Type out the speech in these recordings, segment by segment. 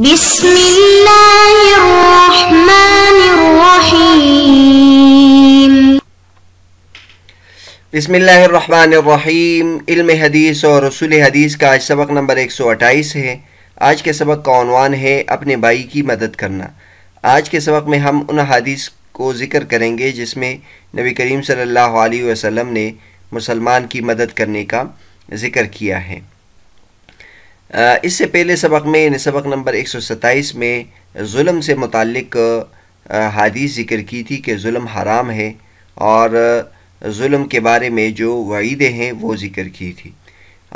بسم اللہ الرحمن الرحیم۔ بسم اللہ الرحمن الرحیم۔ علم حدیث اور اصول حدیث کا آج سبق نمبر 128 ہے۔ آج کے سبق کا عنوان ہے اپنے بھائی کی مدد کرنا۔ آج کے سبق میں ہم ان حدیث کو ذکر کریں گے جس میں نبی کریم صلی اللہ علیہ وسلم نے مسلمان کی مدد کرنے کا ذکر کیا ہے۔ اس سے پہلے سبق میں سبق نمبر 127 میں ظلم سے متعلق حدیث ذکر کی تھی کہ ظلم حرام ہے، اور ظلم کے بارے میں جو وعیدیں ہیں وہ ذکر کی تھی،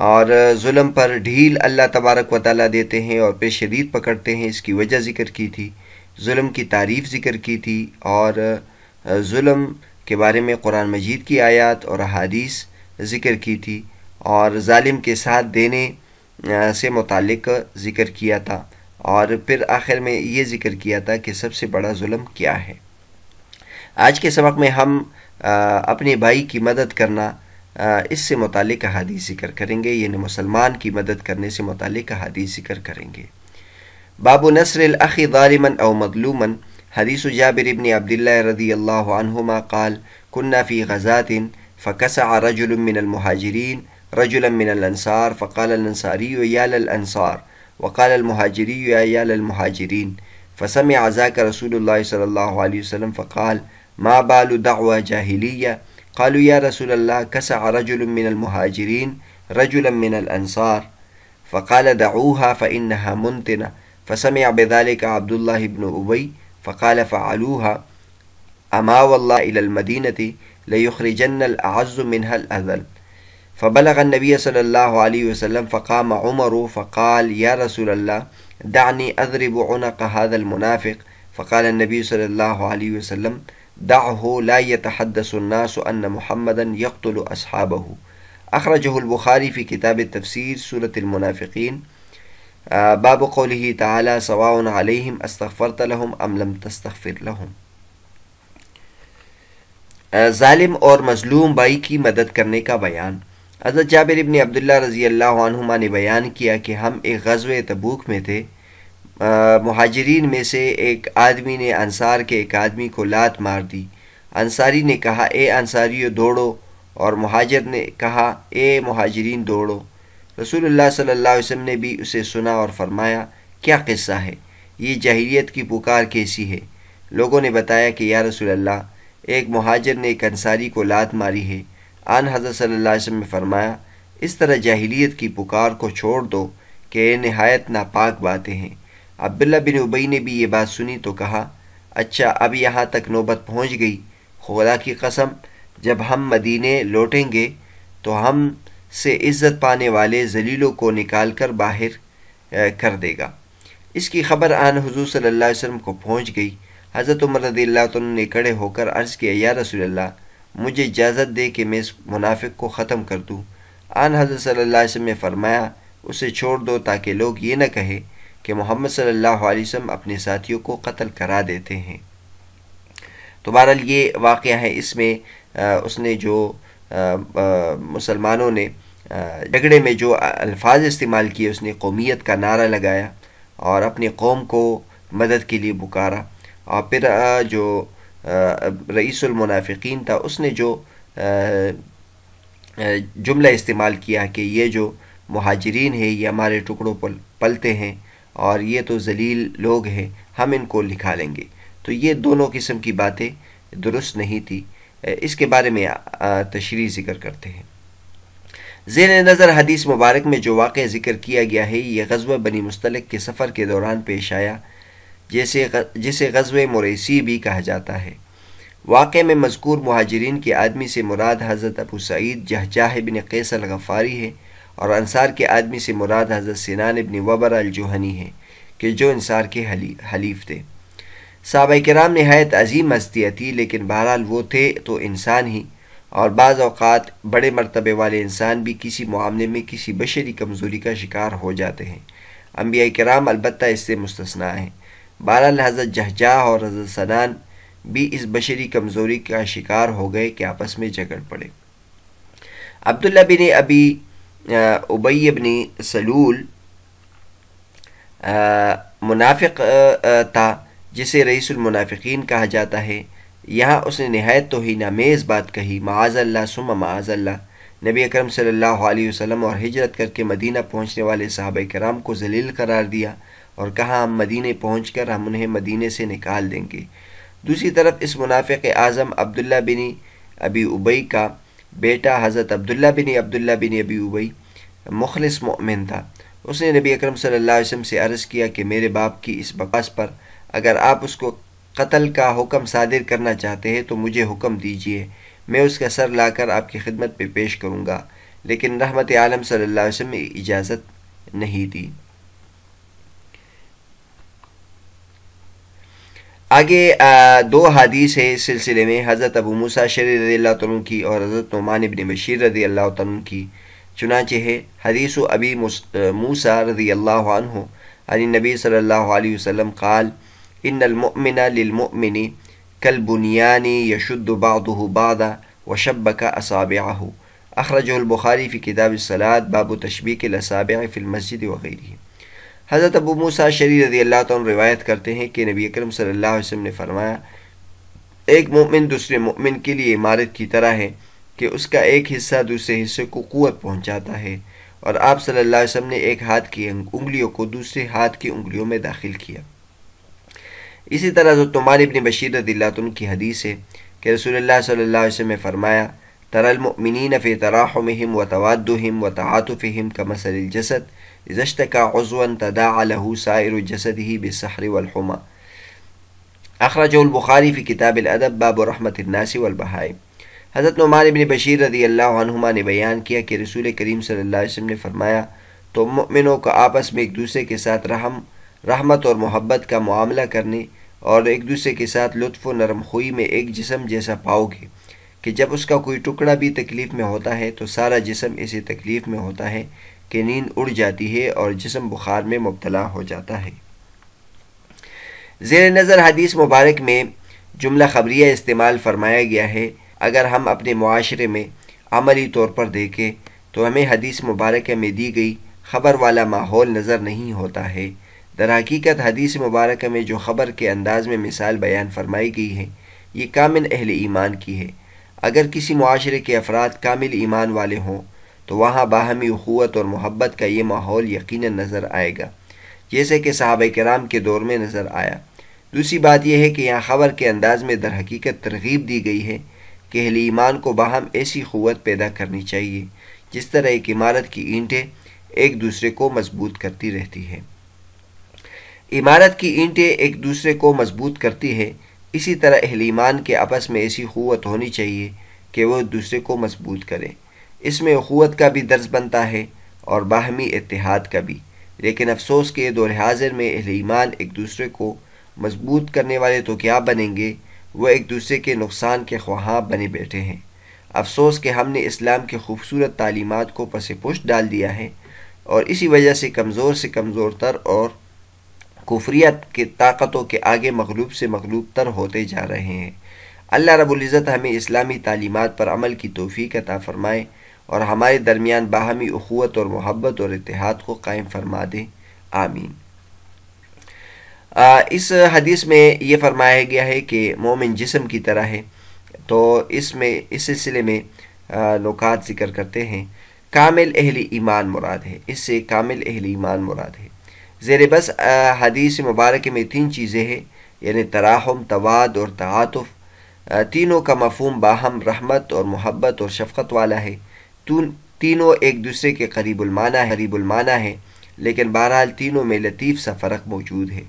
اور ظلم پر ڈھیل اللہ تبارک و تعالیٰ دیتے ہیں اور پھر شدید پکڑتے ہیں، اس کی وجہ ذکر کی تھی، ظلم کی تعریف ذکر کی تھی، اور ظلم کے بارے میں قرآن مجید کی آیات اور احادیث ذکر کی تھی، اور ظالم کے ساتھ دینے سے متعلق ذکر کیا تھا، اور پھر آخر میں یہ ذکر کیا تھا کہ سب سے بڑا ظلم کیا ہے۔ آج کے سبق میں ہم اپنے بھائی کی مدد کرنا اس سے متعلق احادیث ذکر کریں گے، یعنی مسلمان کی مدد کرنے سے متعلق احادیث ذکر کریں گے۔ باب نصر الاخ ظالما او مظلوما۔ حدیث جابر بن عبداللہ رضی اللہ عنہما قال كنا في غزاة فكسع رجل من المهاجرين رجلا من الانصار فقال الانصاري يا للانصار وقال المهاجري يا للمهاجرين فسمع ذاك رسول الله صلى الله عليه وسلم فقال ما بال دعوى جاهلية؟ قالوا يا رسول الله كسع رجل من المهاجرين رجلا من الانصار فقال دعوها فإنها منتنة فسمع بذلك عبد الله بن أبي فقال فعلوها أما والله إلى المدينة ليخرجن الأعز منها الأذل فبلغ النبي صلى الله عليه وسلم فقام عمر فقال يا رسول الله دعني أضرب عنق هذا المنافق فقال النبي صلى الله عليه وسلم دعه لا يتحدث الناس أن محمدا يقتل أصحابه۔ أخرجه البخاري في كتاب التفسير سورة المنافقين۔ باب قوله تعالى سواء عليهم استغفرت لهم أم لم تستغفر لهم۔ ظالم اور مظلوم بھائی کی مدد کرنے کا بیان۔ حضرت جابر بن عبداللہ رضی اللہ عنہما نے بیان کیا کہ ہم ایک غزوہ تبوک میں تھے۔ مہاجرین میں سے ایک آدمی نے انصار کے ایک آدمی کو لات مار دی۔ انصاری نے کہا اے انصاریو دوڑو، اور مہاجر نے کہا اے مہاجرین دوڑو۔ رسول اللہ صلی اللہ علیہ وسلم نے بھی اسے سنا اور فرمایا کیا قصہ ہے، یہ جاہلیت کی پکار کیسی ہے؟ لوگوں نے بتایا کہ یا رسول اللہ ایک مہاجر نے ایک انصاری کو لات ماری ہے۔ آن حضرت صلی اللہ علیہ وسلم نے فرمایا اس طرح جاہلیت کی پکار کو چھوڑ دو کہ یہ نہایت ناپاک باتیں ہیں۔ عبداللہ بن ابی نے بھی یہ بات سنی تو کہا اچھا اب یہاں تک نوبت پہنچ گئی، خدا کی قسم جب ہم مدینے لوٹیں گے تو ہم سے عزت پانے والے ذلیلوں کو نکال کر باہر کر دے گا۔ اس کی خبر آن حضور صلی اللہ علیہ وسلم کو پہنچ گئی۔ حضرت عمر رضی اللہ عنہ نے کھڑے ہو کر عرض کیا یا رسول اللہ مجھے اجازت دے کہ میں اس منافق کو ختم کر دوں۔ آن حضرت صلی اللہ علیہ وسلم نے فرمایا اسے چھوڑ دو تاکہ لوگ یہ نہ کہیں کہ محمد صلی اللہ علیہ وسلم اپنے ساتھیوں کو قتل کرا دیتے ہیں۔ تو بہرحال یہ واقعہ ہے، اس میں اس نے جو مسلمانوں نے جھگڑے میں جو الفاظ استعمال کیے، اس نے قومیت کا نعرہ لگایا اور اپنی قوم کو مدد کے لیے پکارا، اور پھر جو رئیس المنافقین تھا اس نے جو جملہ استعمال کیا کہ یہ جو مہاجرین ہیں یہ ہمارے ٹکڑوں پر پلتے ہیں اور یہ تو ذلیل لوگ ہیں، ہم ان کو لکھا لیں گے۔ تو یہ دونوں قسم کی باتیں درست نہیں تھی، اس کے بارے میں تشریح ذکر کرتے ہیں۔ زیر نظر حدیث مبارک میں جو واقعہ ذکر کیا گیا ہے یہ غزوہ بنی مستلق کے سفر کے دوران پیش آیا، جسے غزوہ مریسی بھی کہا جاتا ہے۔ واقعے میں مذکور مہاجرین کے آدمی سے مراد حضرت ابو سعید جہجاہ بن قیس الغفاری ہے، اور انصار کے آدمی سے مراد حضرت سنان بن وبر الجوہنی ہے کہ جو انصار کے حلیف تھے۔ صحابہ کرام نہایت عظیم ہستیاں تھی، لیکن بہرحال وہ تھے تو انسان ہی، اور بعض اوقات بڑے مرتبے والے انسان بھی کسی معاملے میں کسی بشری کمزوری کا شکار ہو جاتے ہیں۔ انبیاء کرام البتہ اس سے مستثنیٰ ہیں۔ بہرحال حضرت جہجاہ اور حضرت سنان بھی اس بشری کمزوری کا شکار ہو گئے کہ آپس میں جھگڑ پڑے۔ عبداللہ بن ابی بن سلول منافق تھا جسے رئیس المنافقین کہا جاتا ہے، یہاں اس نے نہایت توہین آمیز بات کہی، معاذ اللہ ثم معاذ اللہ، نبی اکرم صلی اللہ علیہ وسلم اور ہجرت کر کے مدینہ پہنچنے والے صحابہ کرام کو ذلیل قرار دیا اور کہا ہم مدینہ پہنچ کر ہم انہیں مدینے سے نکال دیں گے۔ دوسری طرف اس منافق اعظم عبداللہ بن ابی ابی کا بیٹا حضرت عبداللہ بن ابی ابی مخلص مؤمن تھا۔ اس نے نبی اکرم صلی اللہ علیہ وسلم سے عرض کیا کہ میرے باپ کی اس بکواس پر اگر آپ اس کو قتل کا حکم صادر کرنا چاہتے ہیں تو مجھے حکم دیجیے، میں اس کا سر لا کر آپ کی خدمت پہ پیش کروں گا، لیکن رحمت عالم صلی اللہ علیہ وسلم نے اجازت نہیں دی۔ آگے دو حدیث ہے اس سلسلے میں، حضرت ابو موسیٰ اشعری رضی اللہ عنہ کی اور حضرت نعمان بن بشیر رضی اللہ عنہ کی، چنانچہ ہے حدیث ابی موسیٰ رضی اللہ عنہ عن النبی صلی اللہ علیہ وسلم قال ان المؤمن للمؤمن كالبنيان يشد بعضه بعضا وشبك اصابعه، اخرجہ البخاری فی کتاب الصلاۃ باب تشبیک الاصابع فی المسجد وغیرہ۔ حضرت ابو موسیٰ اشعری رضی اللہ عنہ روایت کرتے ہیں کہ نبی اکرم صلی اللہ علیہ وسلم نے فرمایا، ایک مومن دوسرے مومن کے لیے عمارت کی طرح ہے کہ اس کا ایک حصہ دوسرے حصے کو قوت پہنچاتا ہے، اور آپ صلی اللہ علیہ وسلم نے ایک ہاتھ کی انگلیوں کو دوسرے ہاتھ کی انگلیوں میں داخل کیا۔ اسی طرح حضرت نعمان بن بشیر رضی اللہ عنہ کی حدیث ہے کہ رسول اللہ صلی اللہ علیہ وسلم نے فرمایا، تری المؤمنین فی تراحمہم وتوادہم وتعاطفہم کمثل الجسد اذا اشتکى عضوا تداعى له سائر جسده بالسحر والحمى، اخرجہ البخاری فی کتاب الادب باب رحمت الناس والبہائم۔ حضرت نعمان بن بشیر رضی اللہ عنہما نے بیان کیا کہ رسول کریم صلی اللہ علیہ وسلم نے فرمایا، تو مؤمنوں کو آپس میں ایک دوسرے کے ساتھ رحمت اور محبت کا معاملہ کرنے اور ایک دوسرے کے ساتھ لطف و نرم خوئی میں ایک جسم جیسا پاؤ گے کہ جب اس کا کوئی ٹکڑا بھی تکلیف میں ہوتا ہے تو سارا جسم ایسی تکلیف میں ہوتا ہے کہ نیند اڑ جاتی ہے اور جسم بخار میں مبتلا ہو جاتا ہے۔ زیر نظر حدیث مبارک میں جملہ خبریہ استعمال فرمایا گیا ہے۔ اگر ہم اپنے معاشرے میں عملی طور پر دیکھیں تو ہمیں حدیث مبارکہ میں دی گئی خبر والا ماحول نظر نہیں ہوتا ہے۔ در حقیقت حدیث مبارکہ میں جو خبر کے انداز میں مثال بیان فرمائی گئی ہے یہ کامل اہل ایمان کی ہے۔ اگر کسی معاشرے کے افراد کامل ایمان والے ہوں تو وہاں باہمی اخوت اور محبت کا یہ ماحول یقیناً نظر آئے گا، جیسے کہ صحابہ کرام کے دور میں نظر آیا۔ دوسری بات یہ ہے کہ یہاں خبر کے انداز میں در حقیقت ترغیب دی گئی ہے کہ اہل ایمان کو باہم ایسی قوت پیدا کرنی چاہیے جس طرح ایک عمارت کی اینٹیں ایک دوسرے کو مضبوط کرتی رہتی ہے۔ عمارت کی اینٹیں ایک دوسرے کو مضبوط کرتی ہے، اسی طرح اہل ایمان کے آپس میں ایسی قوت ہونی چاہیے کہ وہ ایک دوسرے کو مضبوط کرے۔ اس میں اخوت کا بھی درس بنتا ہے اور باہمی اتحاد کا بھی، لیکن افسوس کہ دور حاضر میں اہل ایمان ایک دوسرے کو مضبوط کرنے والے تو کیا بنیں گے، وہ ایک دوسرے کے نقصان کے خواہاں بنے بیٹھے ہیں۔ افسوس کہ ہم نے اسلام کے خوبصورت تعلیمات کو پس پشت ڈال دیا ہے اور اسی وجہ سے کمزور تر اور کفریت کی طاقتوں کے آگے مغلوب سے مغلوب تر ہوتے جا رہے ہیں۔ اللہ رب العزت ہمیں اسلامی تعلیمات پر عمل کی توفیق عطا فرمائے اور ہمارے درمیان باہمی اخوت اور محبت اور اتحاد کو قائم فرما دے، آمین۔ اس حدیث میں یہ فرمایا گیا ہے کہ مومن جسم کی طرح ہے، تو اس سلسلے میں نکات ذکر کرتے ہیں۔ کامل اہل ایمان مراد ہے، اس سے کامل اہل ایمان مراد ہے۔ زیر بس حدیث مبارک میں 3 چیزیں ہیں، یعنی تراحم، تواد اور تعاطف، تینوں کا مفہوم باہم رحمت اور محبت اور شفقت والا ہے۔ تینوں ایک دوسرے کے قریب المعنی ہے، لیکن بہرحال تینوں میں لطیف سا فرق موجود ہے۔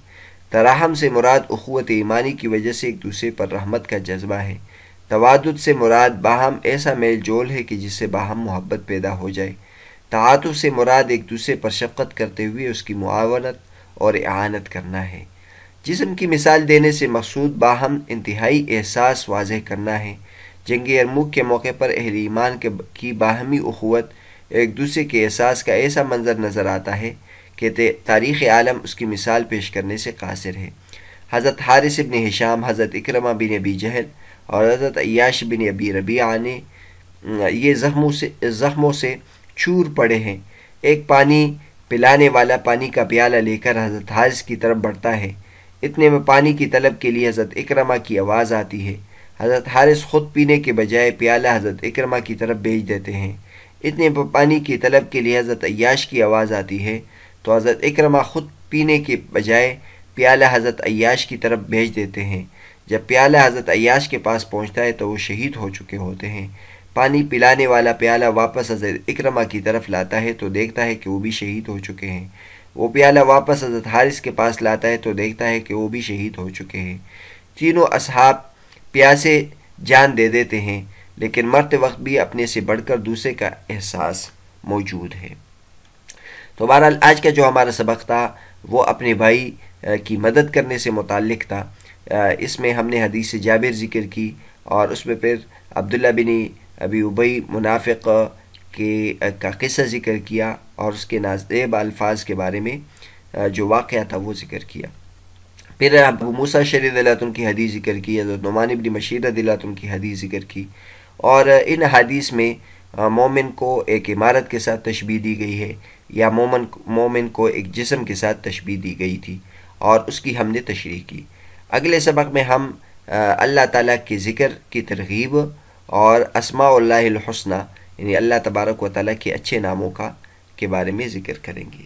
تراحم سے مراد اخوت ایمانی کی وجہ سے ایک دوسرے پر رحمت کا جذبہ ہے۔ توادد سے مراد باہم ایسا میل جول ہے کہ جس سے باہم محبت پیدا ہو جائے۔ تعاطف سے مراد ایک دوسرے پر شفقت کرتے ہوئے اس کی معاونت اور اعانت کرنا ہے۔ جسم کی مثال دینے سے مقصود باہم انتہائی احساس واضح کرنا ہے۔ جنگ یرموک کے موقع پر اہل ایمان کی باہمی اخوت ایک دوسرے کے احساس کا ایسا منظر نظر آتا ہے کہ تاریخ عالم اس کی مثال پیش کرنے سے قاصر ہے۔ حضرت حارث بن ہشام، حضرت اکرمہ بن ابی جہل اور حضرت عیاش بن ابی ربیعہ نے یہ زخموں سے چور پڑے ہیں۔ ایک پانی پلانے والا پانی کا پیالہ لے کر حضرت حارث کی طرف بڑھتا ہے۔ اتنے میں پانی کی طلب کے لیے حضرت اکرمہ کی آواز آتی ہے۔ حضرت حارث خود پینے کے بجائے پیالہ حضرت اکرمہ کی طرف بھیج دیتے ہیں۔ اتنے میں پانی کی طلب کے لیے حضرت عیاش کی آواز آتی ہے تو حضرت اکرمہ خود پینے کے بجائے پیالہ حضرت عیاش کی طرف بھیج دیتے ہیں۔ جب پیالہ حضرت عیاش کے پاس پہنچتا ہے تو وہ شہید ہو چکے ہوتے ہیں۔ پانی پلانے والا پیالہ واپس حضرت اکرمہ کی طرف لاتا ہے تو دیکھتا ہے کہ وہ بھی شہید ہو چکے ہیں۔ وہ پیالہ واپس حضرت حارث کے پاس لاتا ہے تو دیکھتا ہے کہ وہ بھی شہید ہو چکے ہیں۔ تینوں اصحاب پیاسے جان دے دیتے ہیں، لیکن مرتے وقت بھی اپنے سے بڑھ کر دوسرے کا احساس موجود ہے۔ تو بہرحال آج کا جو ہمارا سبق تھا وہ اپنے بھائی کی مدد کرنے سے متعلق تھا۔ اس میں ہم نے حدیث جابر ذکر کی اور اس میں پھر عبداللہ بن ابی ابی منافق کا قصہ ذکر کیا اور اس کے نازیب الفاظ کے بارے میں جو واقعہ تھا وہ ذکر کیا۔ پھر ابو موسیٰ اشعری رضی اللہ عنہ کی حدیث ذکر کی، حضرت نعمان بن بشیر رضی اللہ عنہ کی حدیث ذکر کی، اور ان حدیث میں مومن کو ایک عمارت کے ساتھ تشبیہ دی گئی ہے، یا مومن کو ایک جسم کے ساتھ تشبیہ دی گئی تھی، اور اس کی ہم نے تشریح کی۔ اگلے سبق میں ہم اللہ تعالیٰ کے ذکر کی ترغیب اور اسماء اللہ الحسنی یعنی اللہ تبارک و تعالیٰ کے اچھے ناموں کے بارے میں ذکر کریں گے۔